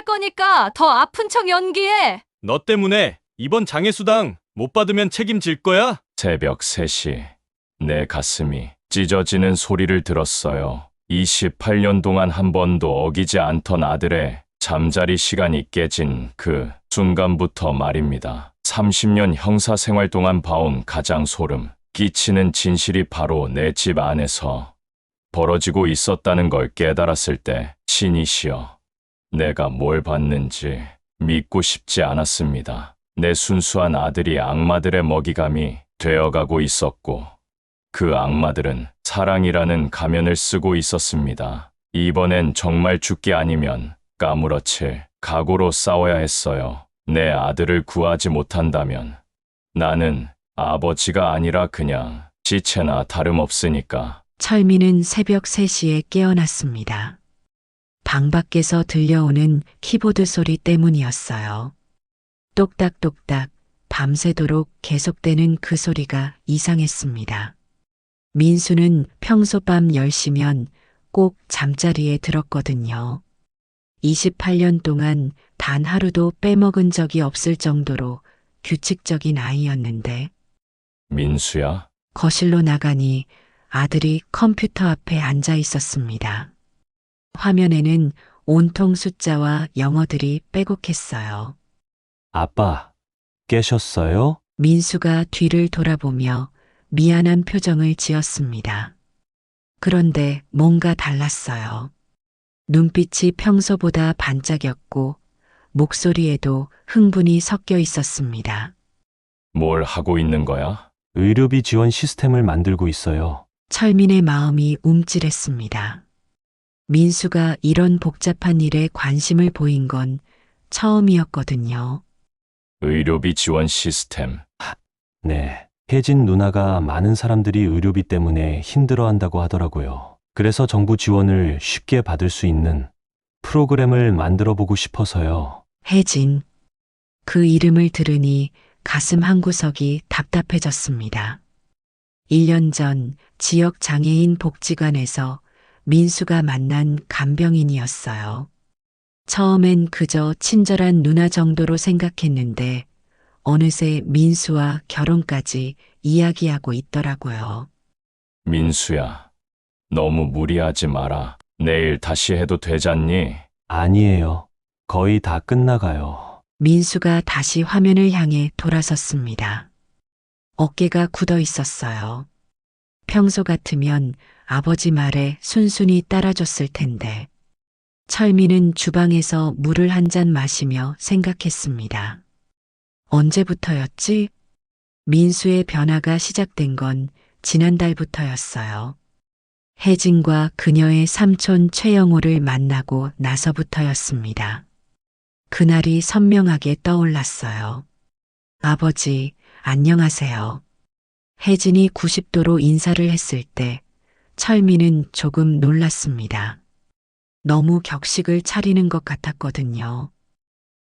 갈 거니까 더 아픈 척 연기해. 너 때문에 이번 장애수당 못 받으면 책임질 거야? 새벽 3시 내 가슴이 찢어지는 소리를 들었어요. 28년 동안 한 번도 어기지 않던 아들의 잠자리 시간이 깨진 그 순간부터 말입니다. 30년 형사 생활 동안 봐온 가장 소름 끼치는 진실이 바로 내 집 안에서 벌어지고 있었다는 걸 깨달았을 때 신이시여 내가 뭘 봤는지 믿고 싶지 않았습니다. 내 순수한 아들이 악마들의 먹이감이 되어가고 있었고 그 악마들은 사랑이라는 가면을 쓰고 있었습니다. 이번엔 정말 죽기 아니면 까무러칠 각오로 싸워야 했어요. 내 아들을 구하지 못한다면 나는 아버지가 아니라 그냥 시체나 다름없으니까. 철민은 새벽 3시에 깨어났습니다. 방 밖에서 들려오는 키보드 소리 때문이었어요. 똑딱똑딱 밤새도록 계속되는 그 소리가 이상했습니다. 민수는 평소 밤 10시면 꼭 잠자리에 들었거든요. 28년 동안 단 하루도 빼먹은 적이 없을 정도로 규칙적인 아이였는데 민수야? 거실로 나가니 아들이 컴퓨터 앞에 앉아 있었습니다. 화면에는 온통 숫자와 영어들이 빼곡했어요. 아빠, 깨셨어요? 민수가 뒤를 돌아보며 미안한 표정을 지었습니다. 그런데 뭔가 달랐어요. 눈빛이 평소보다 반짝였고 목소리에도 흥분이 섞여 있었습니다. 뭘 하고 있는 거야? 의료비 지원 시스템을 만들고 있어요. 철민의 마음이 움찔했습니다. 민수가 이런 복잡한 일에 관심을 보인 건 처음이었거든요. 의료비 지원 시스템. 네. 혜진 누나가 많은 사람들이 의료비 때문에 힘들어한다고 하더라고요. 그래서 정부 지원을 쉽게 받을 수 있는 프로그램을 만들어 보고 싶어서요. 혜진. 그 이름을 들으니 가슴 한구석이 답답해졌습니다. 1년 전 지역 장애인 복지관에서 민수가 만난 간병인이었어요. 처음엔 그저 친절한 누나 정도로 생각했는데 어느새 민수와 결혼까지 이야기하고 있더라고요. 민수야, 너무 무리하지 마라. 내일 다시 해도 되잖니? 아니에요. 거의 다 끝나가요. 민수가 다시 화면을 향해 돌아섰습니다. 어깨가 굳어 있었어요. 평소 같으면 아버지 말에 순순히 따라줬을 텐데. 철민은 주방에서 물을 한 잔 마시며 생각했습니다. 언제부터였지? 민수의 변화가 시작된 건 지난달부터였어요. 혜진과 그녀의 삼촌 최영호를 만나고 나서부터였습니다. 그날이 선명하게 떠올랐어요. 아버지, 안녕하세요. 혜진이 90도로 인사를 했을 때 철민은 조금 놀랐습니다. 너무 격식을 차리는 것 같았거든요.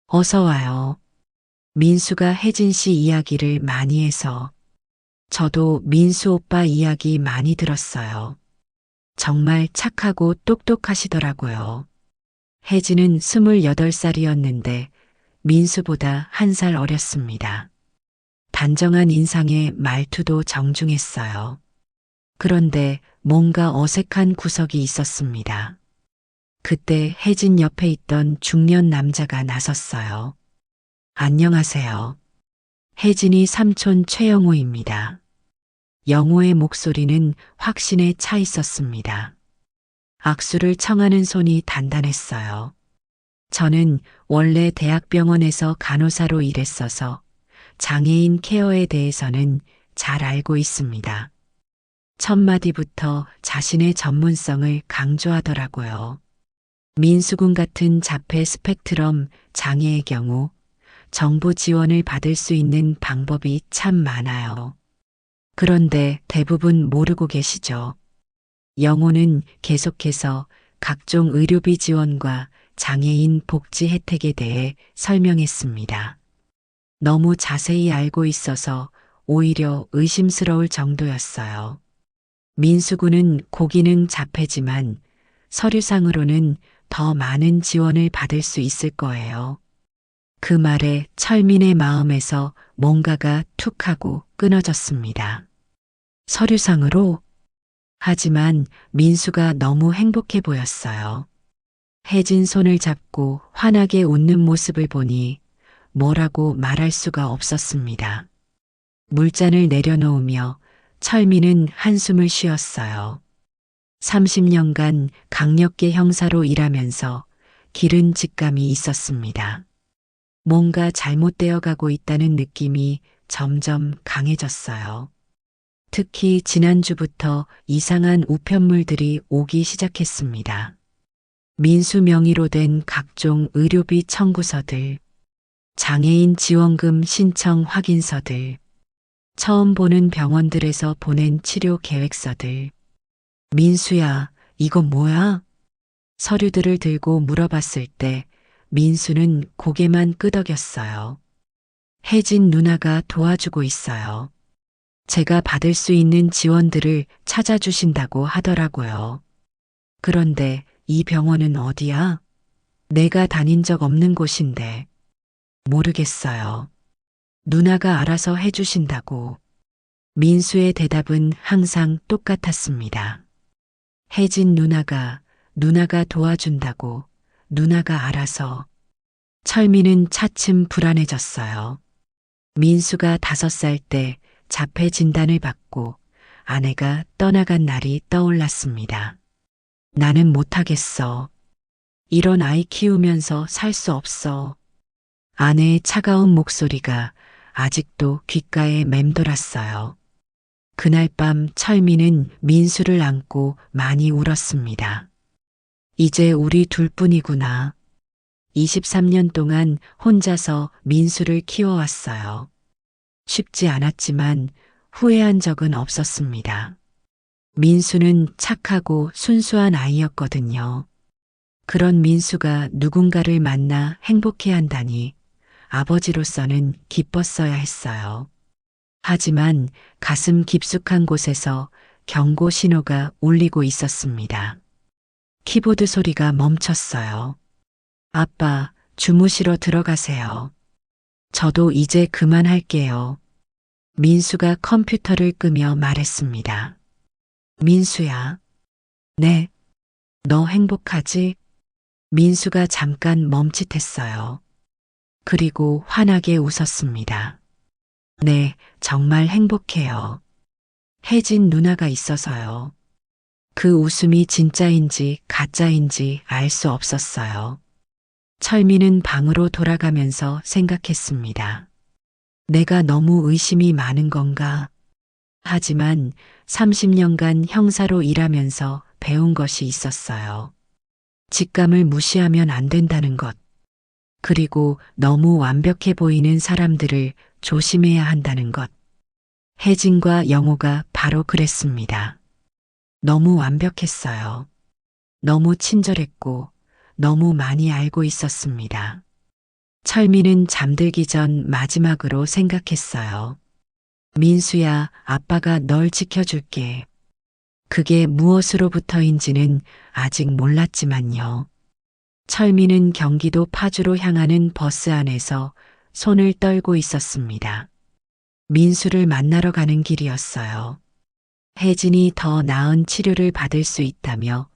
어서 와요. 민수가 혜진 씨 이야기를 많이 해서 저도 민수 오빠 이야기 많이 들었어요. 정말 착하고 똑똑하시더라고요. 혜진은 28살이었는데 민수보다 1살 어렸습니다. 단정한 인상에 말투도 정중했어요. 그런데 뭔가 어색한 구석이 있었습니다. 그때 혜진 옆에 있던 중년 남자가 나섰어요. 안녕하세요. 혜진이 삼촌 최영호입니다. 영호의 목소리는 확신에 차 있었습니다. 악수를 청하는 손이 단단했어요. 저는 원래 대학병원에서 간호사로 일했어서 장애인 케어에 대해서는 잘 알고 있습니다. 첫 마디부터 자신의 전문성을 강조하더라고요. 민수군 같은 자폐 스펙트럼 장애의 경우 정부 지원을 받을 수 있는 방법이 참 많아요. 그런데 대부분 모르고 계시죠? 영호는 계속해서 각종 의료비 지원과 장애인 복지 혜택에 대해 설명했습니다. 너무 자세히 알고 있어서 오히려 의심스러울 정도였어요. 민수군은 고기능 자폐지만 서류상으로는 더 많은 지원을 받을 수 있을 거예요. 그 말에 철민의 마음에서 뭔가가 툭 하고 끊어졌습니다. 서류상으로? 하지만 민수가 너무 행복해 보였어요. 혜진 손을 잡고 환하게 웃는 모습을 보니 뭐라고 말할 수가 없었습니다. 물잔을 내려놓으며 철민은 한숨을 쉬었어요. 30년간 강력계 형사로 일하면서 기른 직감이 있었습니다. 뭔가 잘못되어 가고 있다는 느낌이 점점 강해졌어요. 특히 지난주부터 이상한 우편물들이 오기 시작했습니다. 민수 명의로 된 각종 의료비 청구서들, 장애인 지원금 신청 확인서들, 처음 보는 병원들에서 보낸 치료 계획서들. 민수야, 이거 뭐야? 서류들을 들고 물어봤을 때 민수는 고개만 끄덕였어요. 혜진 누나가 도와주고 있어요. 제가 받을 수 있는 지원들을 찾아주신다고 하더라고요. 그런데 이 병원은 어디야? 내가 다닌 적 없는 곳인데. 모르겠어요. 누나가 알아서 해주신다고. 민수의 대답은 항상 똑같았습니다. 혜진 누나가 도와준다고. 누나가 알아서. 철민은 차츰 불안해졌어요. 민수가 5살 때 자폐 진단을 받고 아내가 떠나간 날이 떠올랐습니다. 나는 못하겠어. 이런 아이 키우면서 살 수 없어. 아내의 차가운 목소리가 아직도 귓가에 맴돌았어요. 그날 밤 철민은 민수를 안고 많이 울었습니다. 이제 우리 둘뿐이구나. 23년 동안 혼자서 민수를 키워왔어요. 쉽지 않았지만 후회한 적은 없었습니다. 민수는 착하고 순수한 아이였거든요. 그런 민수가 누군가를 만나 행복해 한다니 아버지로서는 기뻤어야 했어요. 하지만 가슴 깊숙한 곳에서 경고 신호가 울리고 있었습니다. 키보드 소리가 멈췄어요. 아빠, 주무시러 들어가세요. 저도 이제 그만할게요. 민수가 컴퓨터를 끄며 말했습니다. 민수야. 네. 너 행복하지? 민수가 잠깐 멈칫했어요. 그리고 환하게 웃었습니다. 네, 정말 행복해요. 혜진 누나가 있어서요. 그 웃음이 진짜인지 가짜인지 알 수 없었어요. 철민은 방으로 돌아가면서 생각했습니다. 내가 너무 의심이 많은 건가? 하지만 30년간 형사로 일하면서 배운 것이 있었어요. 직감을 무시하면 안 된다는 것. 그리고 너무 완벽해 보이는 사람들을 조심해야 한다는 것. 혜진과 영호가 바로 그랬습니다. 너무 완벽했어요. 너무 친절했고 너무 많이 알고 있었습니다. 철민은 잠들기 전 마지막으로 생각했어요. 민수야, 아빠가 널 지켜줄게. 그게 무엇으로부터인지는 아직 몰랐지만요. 철민은 경기도 파주로 향하는 버스 안에서 손을 떨고 있었습니다. 민수를 만나러 가는 길이었어요. 혜진이 더 나은 치료를 받을 수 있다며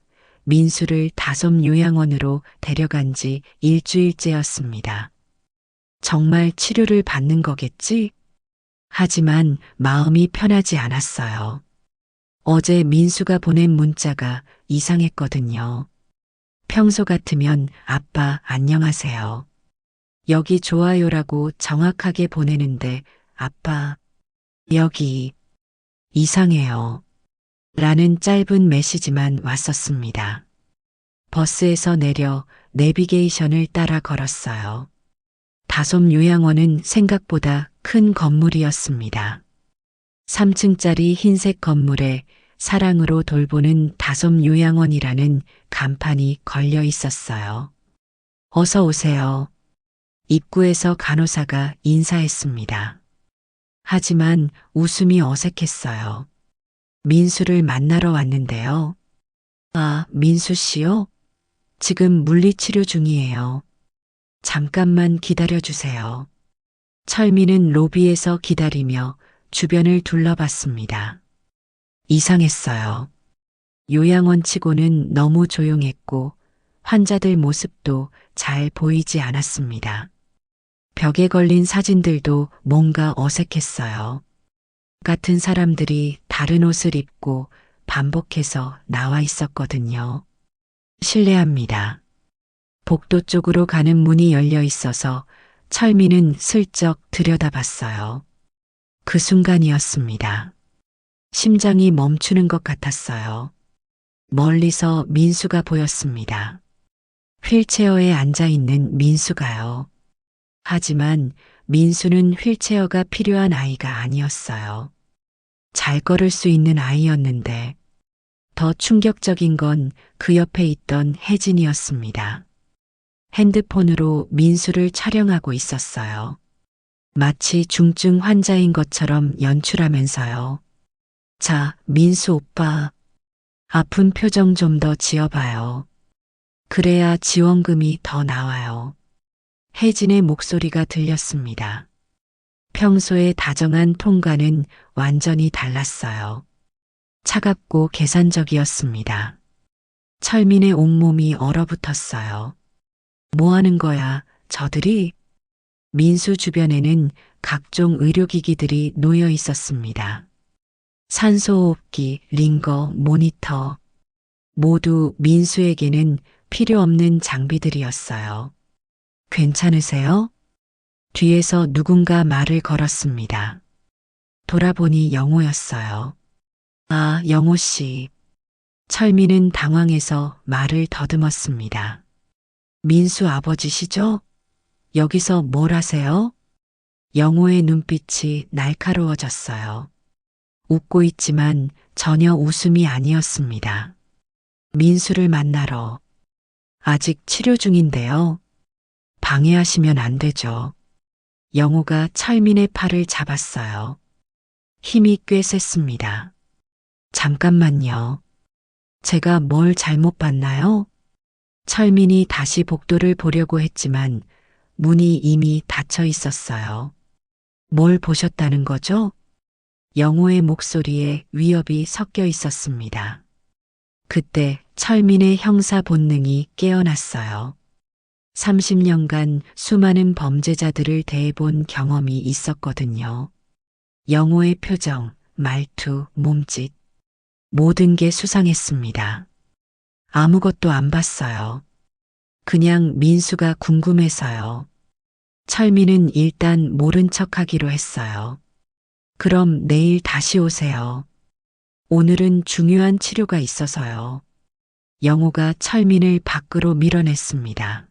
민수를 다솜 요양원으로 데려간 지 일주일째였습니다. 정말 치료를 받는 거겠지? 하지만 마음이 편하지 않았어요. 어제 민수가 보낸 문자가 이상했거든요. 평소 같으면 아빠 안녕하세요. 여기 좋아요라고 정확하게 보내는데 아빠 여기 이상해요. 라는 짧은 메시지만 왔었습니다. 버스에서 내려 내비게이션을 따라 걸었어요. 다솜 요양원은 생각보다 큰 건물이었습니다. 3층짜리 흰색 건물에 사랑으로 돌보는 다솜 요양원이라는 간판이 걸려 있었어요. 어서 오세요. 입구에서 간호사가 인사했습니다. 하지만 웃음이 어색했어요. 민수를 만나러 왔는데요. 아, 민수 씨요? 지금 물리치료 중이에요. 잠깐만 기다려 주세요. 철민은 로비에서 기다리며 주변을 둘러봤습니다. 이상했어요. 요양원 치고는 너무 조용했고 환자들 모습도 잘 보이지 않았습니다. 벽에 걸린 사진들도 뭔가 어색했어요. 같은 사람들이 다른 옷을 입고 반복해서 나와 있었거든요. 실례합니다. 복도 쪽으로 가는 문이 열려 있어서 철민은 슬쩍 들여다봤어요. 그 순간이었습니다. 심장이 멈추는 것 같았어요. 멀리서 민수가 보였습니다. 휠체어에 앉아 있는 민수가요. 하지만 민수는 휠체어가 필요한 아이가 아니었어요. 잘 걸을 수 있는 아이였는데 더 충격적인 건 그 옆에 있던 혜진이었습니다. 핸드폰으로 민수를 촬영하고 있었어요. 마치 중증 환자인 것처럼 연출하면서요. 자, 민수 오빠. 아픈 표정 좀 더 지어봐요. 그래야 지원금이 더 나와요. 혜진의 목소리가 들렸습니다. 평소의 다정한 톤과는 완전히 달랐어요. 차갑고 계산적이었습니다. 철민의 온몸이 얼어붙었어요. 뭐 하는 거야, 저들이? 민수 주변에는 각종 의료기기들이 놓여 있었습니다. 산소호흡기, 링거, 모니터. 모두 민수에게는 필요 없는 장비들이었어요. 괜찮으세요? 뒤에서 누군가 말을 걸었습니다. 돌아보니 영호였어요. 아, 영호 씨. 철민은 당황해서 말을 더듬었습니다. 민수 아버지시죠? 여기서 뭘 하세요? 영호의 눈빛이 날카로워졌어요. 웃고 있지만 전혀 웃음이 아니었습니다. 민수를 만나러. 아직 치료 중인데요. 방해하시면 안 되죠. 영호가 철민의 팔을 잡았어요. 힘이 꽤 셌습니다. 잠깐만요. 제가 뭘 잘못 봤나요? 철민이 다시 복도를 보려고 했지만 문이 이미 닫혀 있었어요. 뭘 보셨다는 거죠? 영호의 목소리에 위협이 섞여 있었습니다. 그때 철민의 형사 본능이 깨어났어요. 30년간 수많은 범죄자들을 대해본 경험이 있었거든요. 영호의 표정, 말투, 몸짓, 모든 게 수상했습니다. 아무것도 안 봤어요. 그냥 민수가 궁금해서요. 철민은 일단 모른 척 하기로 했어요. 그럼 내일 다시 오세요. 오늘은 중요한 치료가 있어서요. 영호가 철민을 밖으로 밀어냈습니다.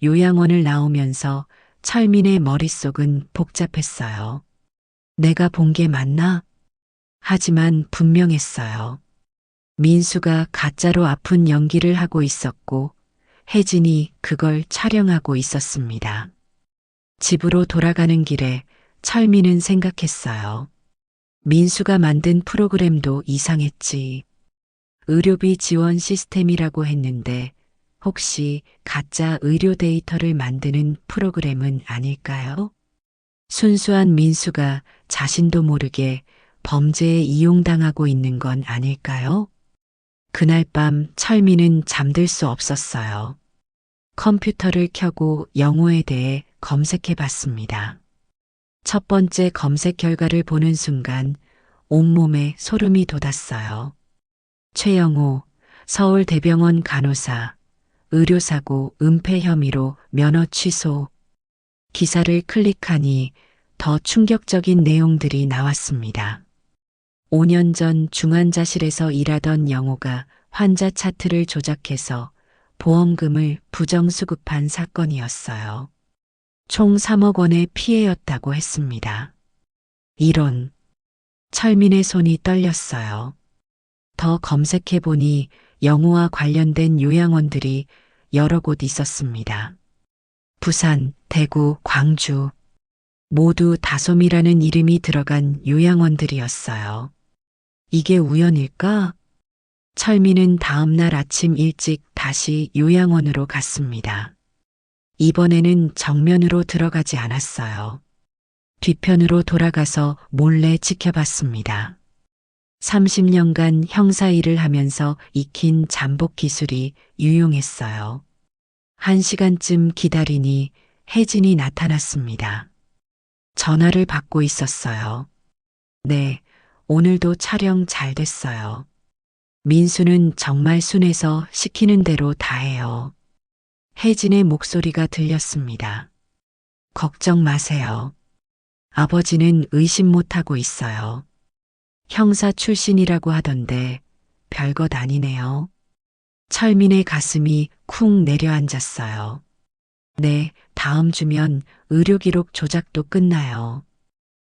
요양원을 나오면서 철민의 머릿속은 복잡했어요. 내가 본 게 맞나? 하지만 분명했어요. 민수가 가짜로 아픈 연기를 하고 있었고 혜진이 그걸 촬영하고 있었습니다. 집으로 돌아가는 길에 철민은 생각했어요. 민수가 만든 프로그램도 이상했지. 의료비 지원 시스템이라고 했는데 혹시 가짜 의료 데이터를 만드는 프로그램은 아닐까요? 순수한 민수가 자신도 모르게 범죄에 이용당하고 있는 건 아닐까요? 그날 밤 철민은 잠들 수 없었어요. 컴퓨터를 켜고 영호에 대해 검색해 봤습니다. 첫 번째 검색 결과를 보는 순간 온몸에 소름이 돋았어요. 최영호, 서울대병원 간호사, 의료사고 은폐 혐의로 면허 취소. 기사를 클릭하니 더 충격적인 내용들이 나왔습니다. 5년 전 중환자실에서 일하던 영호가 환자 차트를 조작해서 보험금을 부정수급한 사건이었어요. 총 3억 원의 피해였다고 했습니다. 이런. 철민의 손이 떨렸어요. 더 검색해보니 영호와 관련된 요양원들이 여러 곳 있었습니다. 부산, 대구, 광주. 모두 다솜이라는 이름이 들어간 요양원들이었어요. 이게 우연일까? 철민은 다음 날 아침 일찍 다시 요양원으로 갔습니다. 이번에는 정면으로 들어가지 않았어요. 뒤편으로 돌아가서 몰래 지켜봤습니다. 30년간 형사 일을 하면서 익힌 잠복 기술이 유용했어요. 1시간쯤 기다리니 혜진이 나타났습니다. 전화를 받고 있었어요. 네, 오늘도 촬영 잘 됐어요. 민수는 정말 순해서 시키는 대로 다 해요. 혜진의 목소리가 들렸습니다. 걱정 마세요. 아버지는 의심 못하고 있어요. 형사 출신이라고 하던데 별것 아니네요. 철민의 가슴이 쿵 내려앉았어요. 네, 다음 주면 의료기록 조작도 끝나요.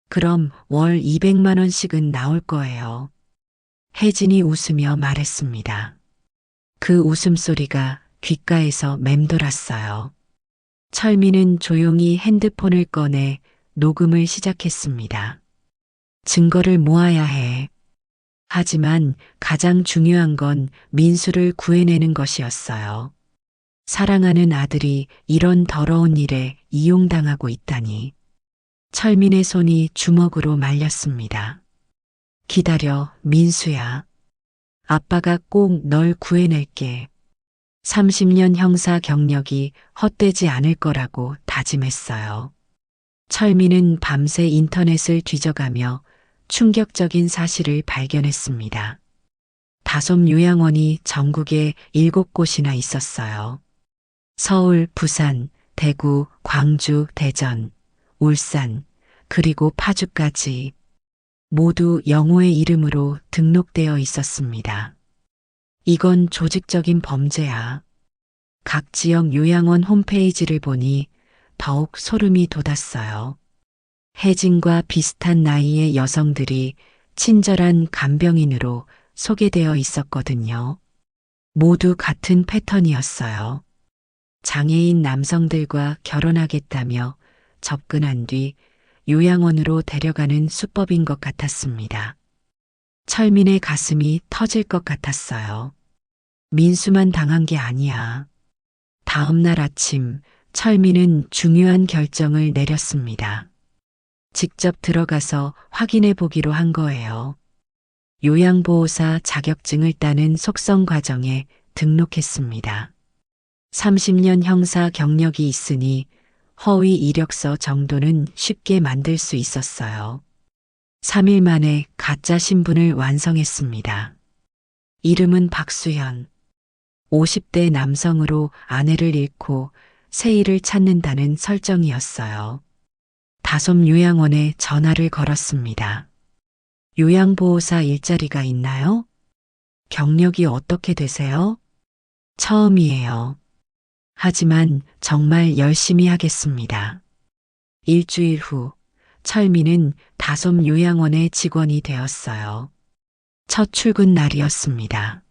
그럼 월 200만 원씩은 나올 거예요. 혜진이 웃으며 말했습니다. 그 웃음소리가 귓가에서 맴돌았어요. 철민은 조용히 핸드폰을 꺼내 녹음을 시작했습니다. 증거를 모아야 해. 하지만 가장 중요한 건 민수를 구해내는 것이었어요. 사랑하는 아들이 이런 더러운 일에 이용당하고 있다니. 철민의 손이 주먹으로 말렸습니다. 기다려, 민수야. 아빠가 꼭 널 구해낼게. 30년 형사 경력이 헛되지 않을 거라고 다짐했어요. 철민은 밤새 인터넷을 뒤져가며 충격적인 사실을 발견했습니다. 다솜 요양원이 전국에 7곳이나 있었어요. 서울, 부산, 대구, 광주, 대전, 울산, 그리고 파주까지 모두 영호의 이름으로 등록되어 있었습니다. 이건 조직적인 범죄야. 각 지역 요양원 홈페이지를 보니 더욱 소름이 돋았어요. 혜진과 비슷한 나이의 여성들이 친절한 간병인으로 소개되어 있었거든요. 모두 같은 패턴이었어요. 장애인 남성들과 결혼하겠다며 접근한 뒤 요양원으로 데려가는 수법인 것 같았습니다. 철민의 가슴이 터질 것 같았어요. 민수만 당한 게 아니야. 다음 날 아침 철민은 중요한 결정을 내렸습니다. 직접 들어가서 확인해 보기로 한 거예요. 요양보호사 자격증을 따는 속성 과정에 등록했습니다. 30년 형사 경력이 있으니 허위 이력서 정도는 쉽게 만들 수 있었어요. 3일 만에 가짜 신분을 완성했습니다. 이름은 박수현. 50대 남성으로 아내를 잃고 새 일을 찾는다는 설정이었어요. 다솜 요양원에 전화를 걸었습니다. 요양보호사 일자리가 있나요? 경력이 어떻게 되세요? 처음이에요. 하지만 정말 열심히 하겠습니다. 일주일 후 철민은 다솜 요양원의 직원이 되었어요. 첫 출근 날이었습니다.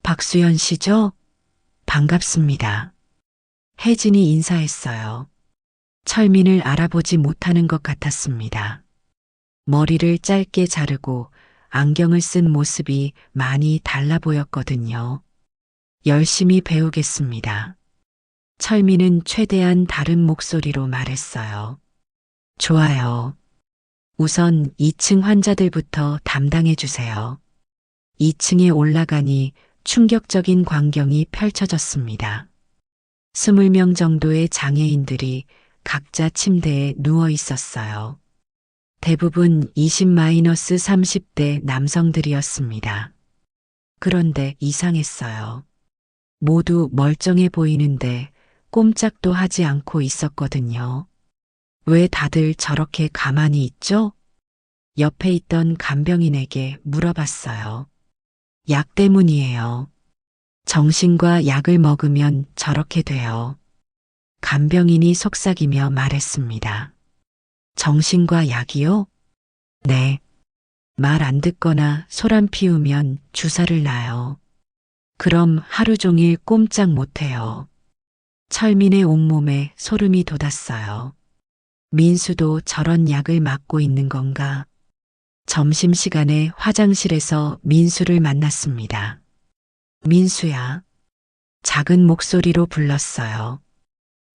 박수현 씨죠? 반갑습니다. 혜진이 인사했어요. 철민을 알아보지 못하는 것 같았습니다. 머리를 짧게 자르고 안경을 쓴 모습이 많이 달라 보였거든요. 열심히 배우겠습니다. 철민은 최대한 다른 목소리로 말했어요. 좋아요. 우선 2층 환자들부터 담당해 주세요. 2층에 올라가니 충격적인 광경이 펼쳐졌습니다. 20명 정도의 장애인들이 각자 침대에 누워 있었어요. 대부분 20-30대 남성들이었습니다. 그런데 이상했어요. 모두 멀쩡해 보이는데 꼼짝도 하지 않고 있었거든요. 왜 다들 저렇게 가만히 있죠? 옆에 있던 간병인에게 물어봤어요. 약 때문이에요. 정신과 약을 먹으면 저렇게 돼요. 간병인이 속삭이며 말했습니다. 정신과 약이요? 네. 말 안 듣거나 소란 피우면 주사를 놔요. 그럼 하루 종일 꼼짝 못해요. 철민의 온몸에 소름이 돋았어요. 민수도 저런 약을 맞고 있는 건가? 점심시간에 화장실에서 민수를 만났습니다. 민수야. 작은 목소리로 불렀어요.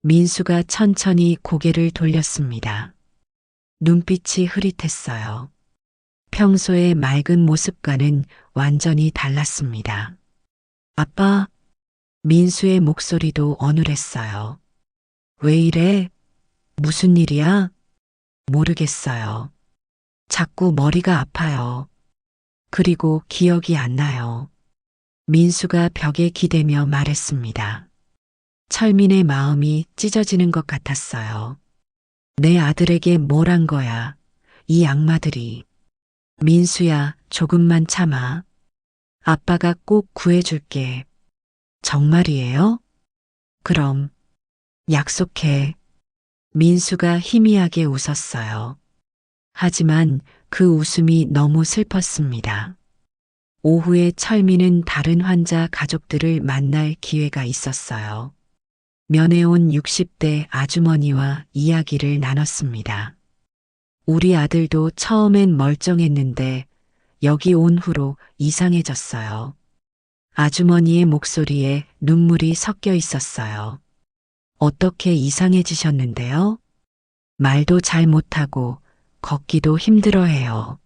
민수가 천천히 고개를 돌렸습니다. 눈빛이 흐릿했어요. 평소의 맑은 모습과는 완전히 달랐습니다. 아빠, 민수의 목소리도 어눌했어요. 왜 이래? 무슨 일이야? 모르겠어요. 자꾸 머리가 아파요. 그리고 기억이 안 나요. 민수가 벽에 기대며 말했습니다. 철민의 마음이 찢어지는 것 같았어요. 내 아들에게 뭘 한 거야, 이 악마들이. 민수야, 조금만 참아. 아빠가 꼭 구해줄게. 정말이에요? 그럼, 약속해. 민수가 희미하게 웃었어요. 하지만 그 웃음이 너무 슬펐습니다. 오후에 철민은 다른 환자 가족들을 만날 기회가 있었어요. 면회 온 60대 아주머니와 이야기를 나눴습니다. 우리 아들도 처음엔 멀쩡했는데 여기 온 후로 이상해졌어요. 아주머니의 목소리에 눈물이 섞여 있었어요. 어떻게 이상해지셨는데요? 말도 잘 못하고 걷기도 힘들어해요.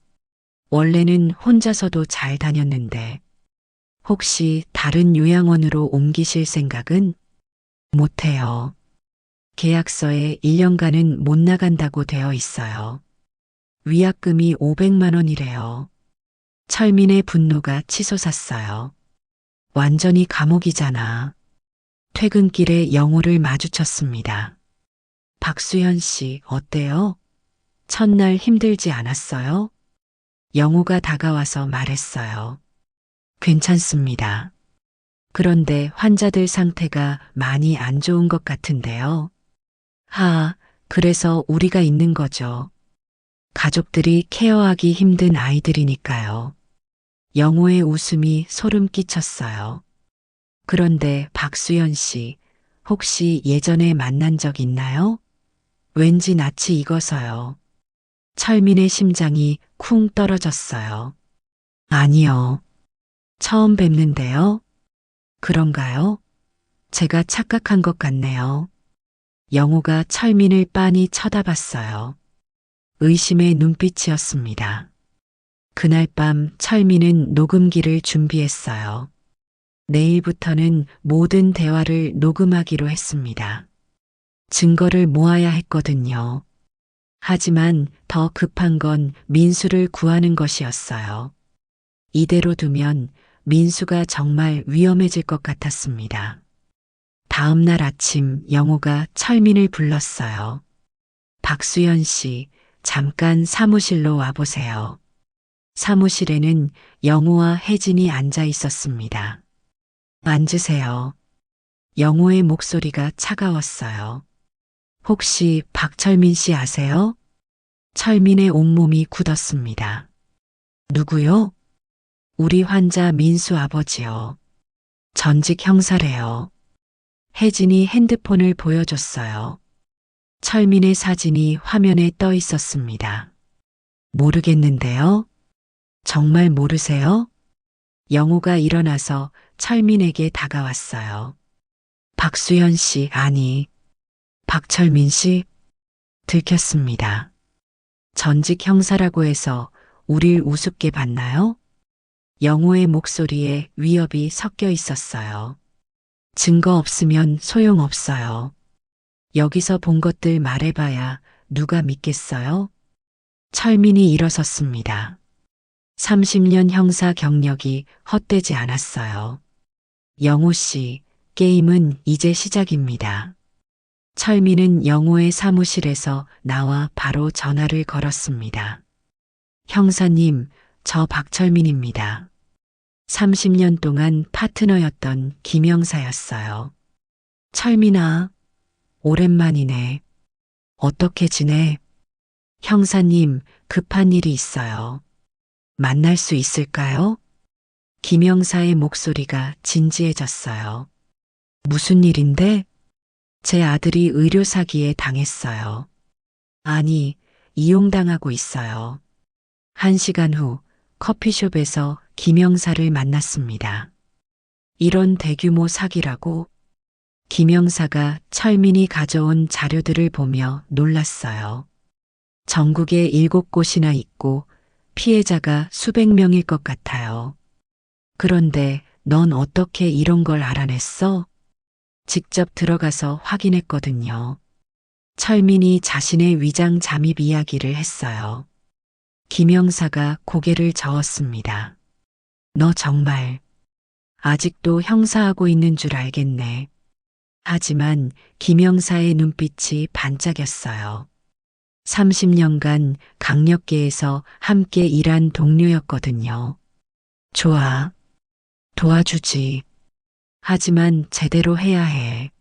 원래는 혼자서도 잘 다녔는데 혹시 다른 요양원으로 옮기실 생각은? 못해요. 계약서에 1년간은 못 나간다고 되어 있어요. 위약금이 500만 원이래요. 철민의 분노가 치솟았어요. 완전히 감옥이잖아. 퇴근길에 영호를 마주쳤습니다. 박수현 씨, 어때요? 첫날 힘들지 않았어요? 영호가 다가와서 말했어요. 괜찮습니다. 그런데 환자들 상태가 많이 안 좋은 것 같은데요. 그래서 우리가 있는 거죠. 가족들이 케어하기 힘든 아이들이니까요. 영호의 웃음이 소름 끼쳤어요. 그런데 박수연 씨, 혹시 예전에 만난 적 있나요? 왠지 낯이 익어서요. 철민의 심장이 쿵 떨어졌어요. 아니요. 처음 뵙는데요. 그런가요? 제가 착각한 것 같네요. 영호가 철민을 빤히 쳐다봤어요. 의심의 눈빛이었습니다. 그날 밤 철민은 녹음기를 준비했어요. 내일부터는 모든 대화를 녹음하기로 했습니다. 증거를 모아야 했거든요. 하지만 더 급한 건 민수를 구하는 것이었어요. 이대로 두면 민수가 정말 위험해질 것 같았습니다. 다음 날 아침 영호가 철민을 불렀어요. 박수연 씨, 잠깐 사무실로 와보세요. 사무실에는 영호와 혜진이 앉아 있었습니다. 앉으세요. 영호의 목소리가 차가웠어요. 혹시 박철민 씨 아세요? 철민의 온몸이 굳었습니다. 누구요? 우리 환자 민수 아버지요. 전직 형사래요. 혜진이 핸드폰을 보여줬어요. 철민의 사진이 화면에 떠 있었습니다. 모르겠는데요? 정말 모르세요? 영호가 일어나서 철민에게 다가왔어요. 박수현 씨, 아니, 박철민 씨? 들켰습니다. 전직 형사라고 해서 우릴 우습게 봤나요? 영호의 목소리에 위협이 섞여 있었어요. 증거 없으면 소용없어요. 여기서 본 것들 말해봐야 누가 믿겠어요? 철민이 일어섰습니다. 30년 형사 경력이 헛되지 않았어요. 영호 씨, 게임은 이제 시작입니다. 철민은 영호의 사무실에서 나와 바로 전화를 걸었습니다. 형사님, 저 박철민입니다. 30년 동안 파트너였던 김영사였어요. 철민아, 오랜만이네. 어떻게 지내? 형사님, 급한 일이 있어요. 만날 수 있을까요? 김영사의 목소리가 진지해졌어요. 무슨 일인데? 제 아들이 의료 사기에 당했어요. 아니, 이용당하고 있어요. 1시간 후 커피숍에서 김영사를 만났습니다. 이런 대규모 사기라고? 김영사가 철민이 가져온 자료들을 보며 놀랐어요. 전국에 7곳이나 있고 피해자가 수백 명일 것 같아요. 그런데 넌 어떻게 이런 걸 알아냈어? 직접 들어가서 확인했거든요. 철민이 자신의 위장 잠입 이야기를 했어요. 김영사가 고개를 저었습니다. 너 정말 아직도 형사하고 있는 줄 알겠네. 하지만 김영사의 눈빛이 반짝였어요. 30년간 강력계에서 함께 일한 동료였거든요. 좋아. 도와주지. 하지만 제대로 해야 해.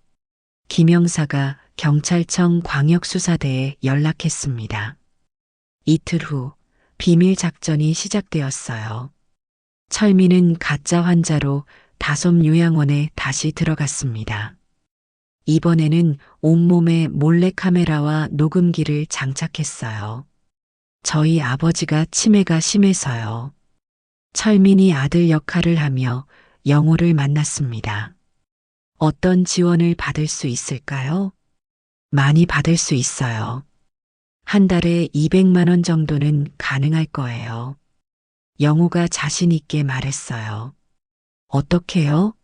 김영사가 경찰청 광역수사대에 연락했습니다. 이틀 후 비밀 작전이 시작되었어요. 철민은 가짜 환자로 다솜 요양원에 다시 들어갔습니다. 이번에는 온몸에 몰래카메라와 녹음기를 장착했어요. 저희 아버지가 치매가 심해서요. 철민이 아들 역할을 하며 영호를 만났습니다. 어떤 지원을 받을 수 있을까요? 많이 받을 수 있어요. 한 달에 200만 원 정도는 가능할 거예요. 영호가 자신 있게 말했어요. 어떻게요?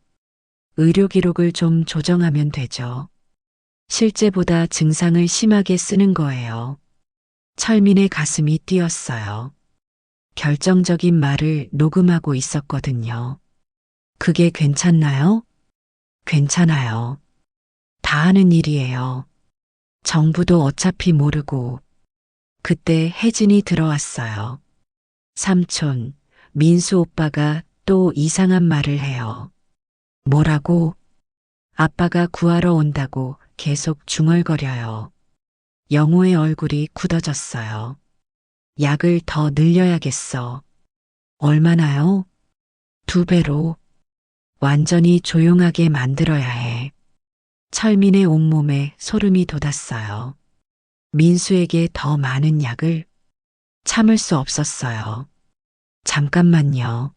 의료 기록을 좀 조정하면 되죠. 실제보다 증상을 심하게 쓰는 거예요. 철민의 가슴이 뛰었어요. 결정적인 말을 녹음하고 있었거든요. 그게 괜찮나요? 괜찮아요. 다 하는 일이에요. 정부도 어차피 모르고. 그때 혜진이 들어왔어요. 삼촌, 민수 오빠가 또 이상한 말을 해요. 뭐라고? 아빠가 구하러 온다고 계속 중얼거려요. 영호의 얼굴이 굳어졌어요. 약을 더 늘려야겠어. 얼마나요? 2배로. 완전히 조용하게 만들어야 해. 철민의 온몸에 소름이 돋았어요. 민수에게 더 많은 약을? 참을 수 없었어요. 잠깐만요.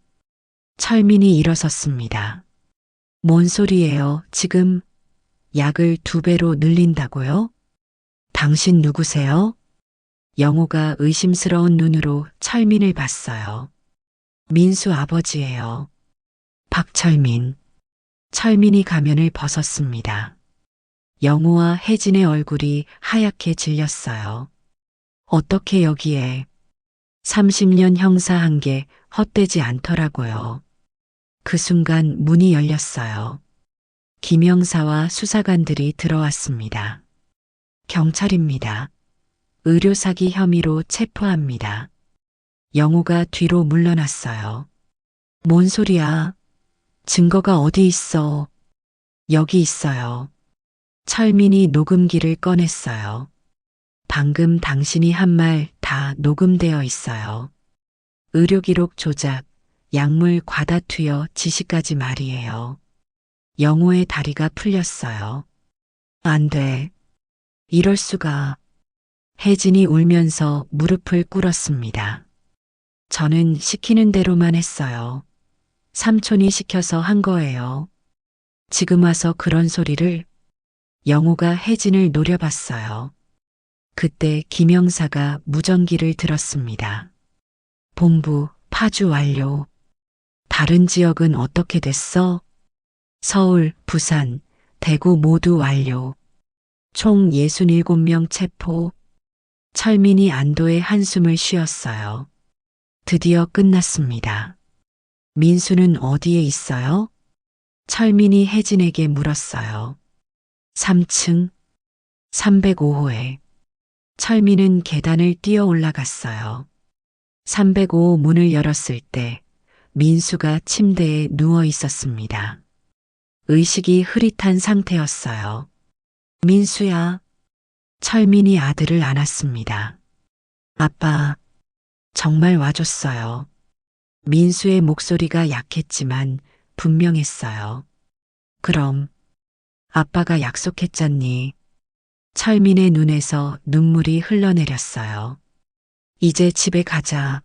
철민이 일어섰습니다. 뭔 소리예요, 지금? 약을 2배로 늘린다고요? 당신 누구세요? 영호가 의심스러운 눈으로 철민을 봤어요. 민수 아버지예요. 박철민. 철민이 가면을 벗었습니다. 영호와 혜진의 얼굴이 하얗게 질렸어요. 어떻게 여기에? 30년 형사한 게 헛되지 않더라고요. 그 순간 문이 열렸어요. 김영사와 수사관들이 들어왔습니다. 경찰입니다. 의료사기 혐의로 체포합니다. 영호가 뒤로 물러났어요. 뭔 소리야? 증거가 어디 있어? 여기 있어요. 철민이 녹음기를 꺼냈어요. 방금 당신이 한 말 다 녹음되어 있어요. 의료기록 조작, 약물 과다 투여 지시까지 말이에요. 영호의 다리가 풀렸어요. 안 돼. 이럴 수가. 혜진이 울면서 무릎을 꿇었습니다. 저는 시키는 대로만 했어요. 삼촌이 시켜서 한 거예요. 지금 와서 그런 소리를. 영호가 혜진을 노려봤어요. 그때 김영사가 무전기를 들었습니다. 본부 파주 완료. 다른 지역은 어떻게 됐어? 서울, 부산, 대구 모두 완료. 총 67명 체포. 철민이 안도의 한숨을 쉬었어요. 드디어 끝났습니다. 민수는 어디에 있어요? 철민이 혜진에게 물었어요. 3층 305호에. 철민은 계단을 뛰어 올라갔어요. 305호 문을 열었을 때 민수가 침대에 누워 있었습니다. 의식이 흐릿한 상태였어요. 민수야. 철민이 아들을 안았습니다. 아빠, 정말 와줬어요. 민수의 목소리가 약했지만 분명했어요. 그럼 아빠가 약속했잖니. 철민의 눈에서 눈물이 흘러내렸어요. 이제 집에 가자.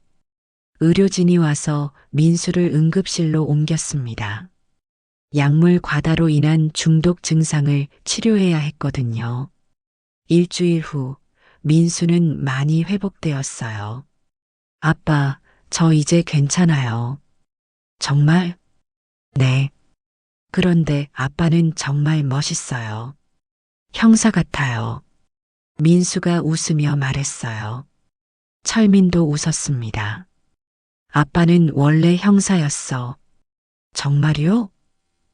의료진이 와서 민수를 응급실로 옮겼습니다. 약물 과다로 인한 중독 증상을 치료해야 했거든요. 일주일 후 민수는 많이 회복되었어요. 아빠, 저 이제 괜찮아요. 정말? 네. 그런데 아빠는 정말 멋있어요. 형사 같아요. 민수가 웃으며 말했어요. 철민도 웃었습니다. 아빠는 원래 형사였어. 정말요?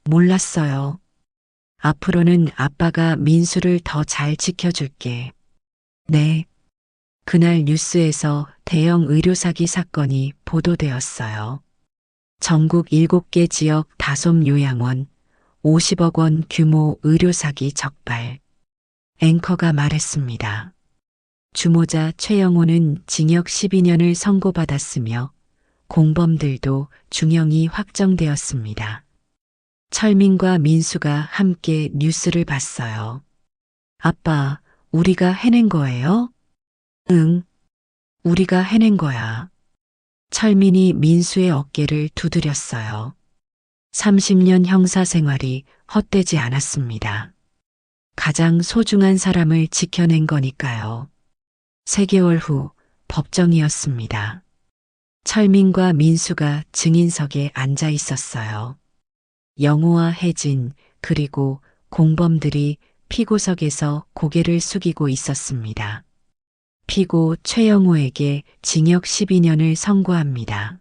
몰랐어요. 앞으로는 아빠가 민수를 더 잘 지켜줄게. 네. 그날 뉴스에서 대형 의료사기 사건이 보도되었어요. 전국 7개 지역 다솜 요양원 50억 원 규모 의료사기 적발. 앵커가 말했습니다. 주모자 최영호는 징역 12년을 선고받았으며 공범들도 중형이 확정되었습니다. 철민과 민수가 함께 뉴스를 봤어요. 아빠, 우리가 해낸 거예요? 응, 우리가 해낸 거야. 철민이 민수의 어깨를 두드렸어요. 30년 형사 생활이 헛되지 않았습니다. 가장 소중한 사람을 지켜낸 거니까요. 3개월 후 법정이었습니다. 철민과 민수가 증인석에 앉아 있었어요. 영호와 혜진 그리고 공범들이 피고석에서 고개를 숙이고 있었습니다. 피고 최영호에게 징역 12년을 선고합니다.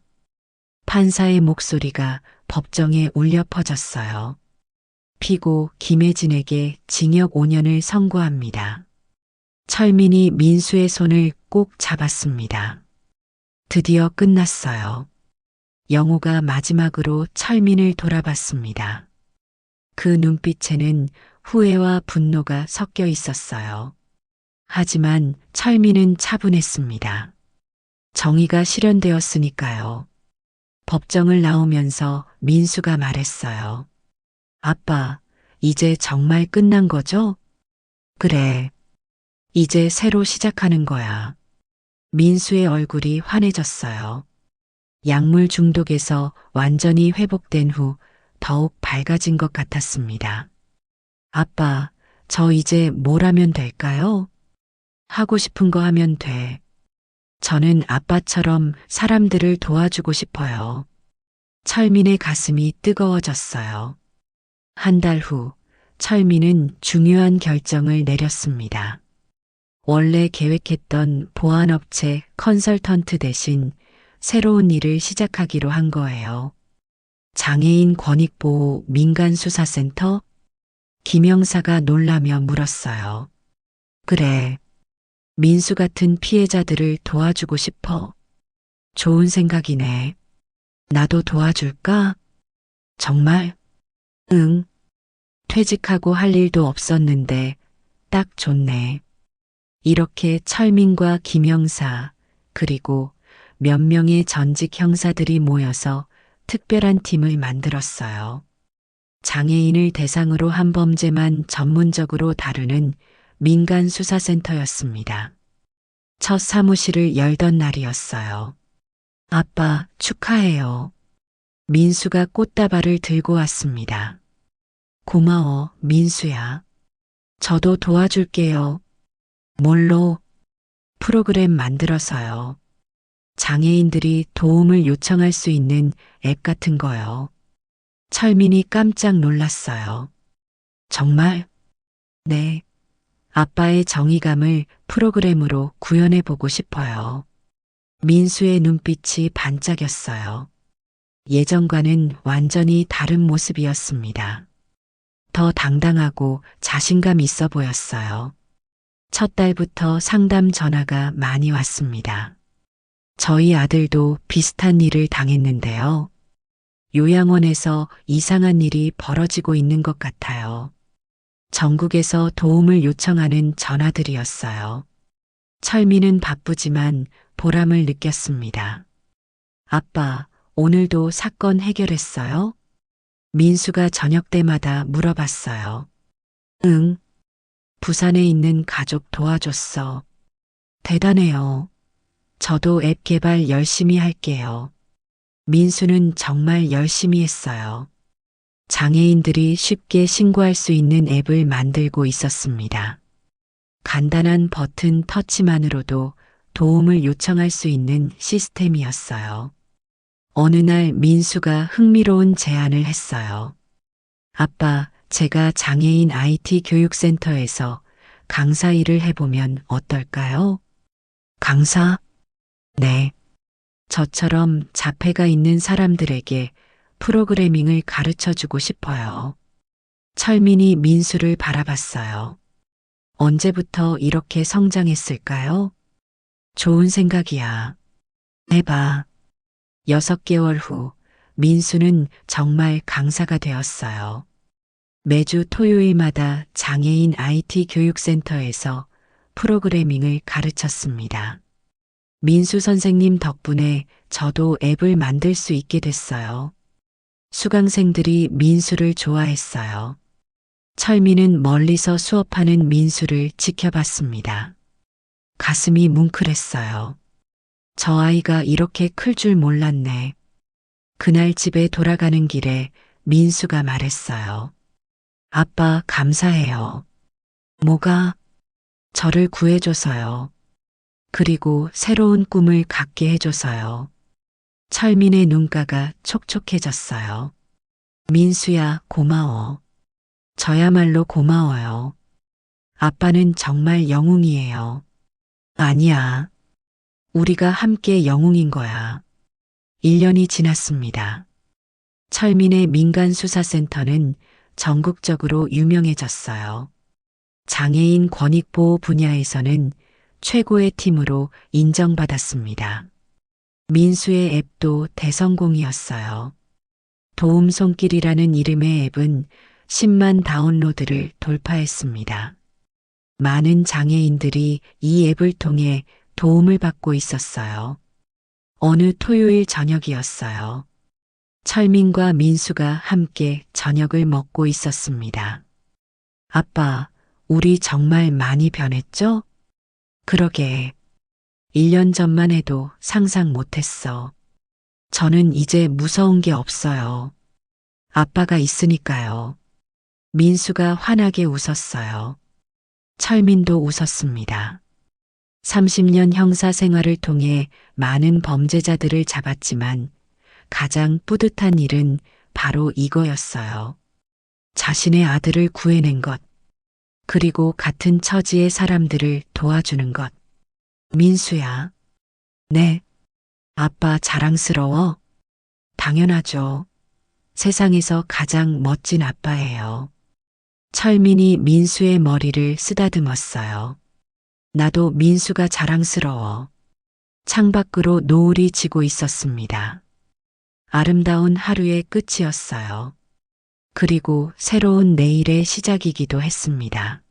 판사의 목소리가 법정에 울려 퍼졌어요. 피고 김혜진에게 징역 5년을 선고합니다. 철민이 민수의 손을 꼭 잡았습니다. 드디어 끝났어요. 영호가 마지막으로 철민을 돌아봤습니다. 그 눈빛에는 후회와 분노가 섞여 있었어요. 하지만 철민은 차분했습니다. 정의가 실현되었으니까요. 법정을 나오면서 민수가 말했어요. 아빠, 이제 정말 끝난 거죠? 그래. 이제 새로 시작하는 거야. 민수의 얼굴이 환해졌어요. 약물 중독에서 완전히 회복된 후 더욱 밝아진 것 같았습니다. 아빠, 저 이제 뭘 하면 될까요? 하고 싶은 거 하면 돼. 저는 아빠처럼 사람들을 도와주고 싶어요. 철민의 가슴이 뜨거워졌어요. 한 달 후, 철민은 중요한 결정을 내렸습니다. 원래 계획했던 보안업체 컨설턴트 대신 새로운 일을 시작하기로 한 거예요. 장애인 권익보호 민간수사센터? 김영사가 놀라며 물었어요. 그래. 민수 같은 피해자들을 도와주고 싶어. 좋은 생각이네. 나도 도와줄까? 정말? 응. 퇴직하고 할 일도 없었는데 딱 좋네. 이렇게 철민과 김영사 그리고 몇 명의 전직 형사들이 모여서 특별한 팀을 만들었어요. 장애인을 대상으로 한 범죄만 전문적으로 다루는 민간수사센터였습니다. 첫 사무실을 열던 날이었어요. 아빠, 축하해요. 민수가 꽃다발을 들고 왔습니다. 고마워, 민수야. 저도 도와줄게요. 뭘로? 프로그램 만들어서요. 장애인들이 도움을 요청할 수 있는 앱 같은 거요. 철민이 깜짝 놀랐어요. 정말? 네. 아빠의 정의감을 프로그램으로 구현해 보고 싶어요. 민수의 눈빛이 반짝였어요. 예전과는 완전히 다른 모습이었습니다. 더 당당하고 자신감 있어 보였어요. 첫 달부터 상담 전화가 많이 왔습니다. 저희 아들도 비슷한 일을 당했는데요. 요양원에서 이상한 일이 벌어지고 있는 것 같아요. 전국에서 도움을 요청하는 전화들이었어요. 철민은 바쁘지만 보람을 느꼈습니다. 아빠, 오늘도 사건 해결했어요? 민수가 저녁 때마다 물어봤어요. 응. 부산에 있는 가족 도와줬어. 대단해요. 저도 앱 개발 열심히 할게요. 민수는 정말 열심히 했어요. 장애인들이 쉽게 신고할 수 있는 앱을 만들고 있었습니다. 간단한 버튼 터치만으로도 도움을 요청할 수 있는 시스템이었어요. 어느 날 민수가 흥미로운 제안을 했어요. 아빠, 제가 장애인 IT 교육센터에서 강사 일을 해보면 어떨까요? 강사? 네. 저처럼 자폐가 있는 사람들에게 프로그래밍을 가르쳐 주고 싶어요. 철민이 민수를 바라봤어요. 언제부터 이렇게 성장했을까요? 좋은 생각이야. 해봐. 6개월 후, 민수는 정말 강사가 되었어요. 매주 토요일마다 장애인 IT 교육센터에서 프로그래밍을 가르쳤습니다. 민수 선생님 덕분에 저도 앱을 만들 수 있게 됐어요. 수강생들이 민수를 좋아했어요. 철민은 멀리서 수업하는 민수를 지켜봤습니다. 가슴이 뭉클했어요. 저 아이가 이렇게 클 줄 몰랐네. 그날 집에 돌아가는 길에 민수가 말했어요. 아빠, 감사해요. 뭐가? 저를 구해줘서요. 그리고 새로운 꿈을 갖게 해줘서요. 철민의 눈가가 촉촉해졌어요. 민수야, 고마워. 저야말로 고마워요. 아빠는 정말 영웅이에요. 아니야. 우리가 함께 영웅인 거야. 1년이 지났습니다. 철민의 민간수사센터는 전국적으로 유명해졌어요. 장애인 권익보호 분야에서는 최고의 팀으로 인정받았습니다. 민수의 앱도 대성공이었어요. 도움 손길이라는 이름의 앱은 10만 다운로드를 돌파했습니다. 많은 장애인들이 이 앱을 통해 도움을 받고 있었어요. 어느 토요일 저녁이었어요. 철민과 민수가 함께 저녁을 먹고 있었습니다. 아빠, 우리 정말 많이 변했죠? 그러게. 1년 전만 해도 상상 못했어. 저는 이제 무서운 게 없어요. 아빠가 있으니까요. 민수가 환하게 웃었어요. 철민도 웃었습니다. 30년 형사 생활을 통해 많은 범죄자들을 잡았지만 가장 뿌듯한 일은 바로 이거였어요. 자신의 아들을 구해낸 것, 그리고 같은 처지의 사람들을 도와주는 것. 민수야. 네. 아빠 자랑스러워? 당연하죠. 세상에서 가장 멋진 아빠예요. 철민이 민수의 머리를 쓰다듬었어요. 나도 민수가 자랑스러워. 창밖으로 노을이 지고 있었습니다. 아름다운 하루의 끝이었어요. 그리고 새로운 내일의 시작이기도 했습니다.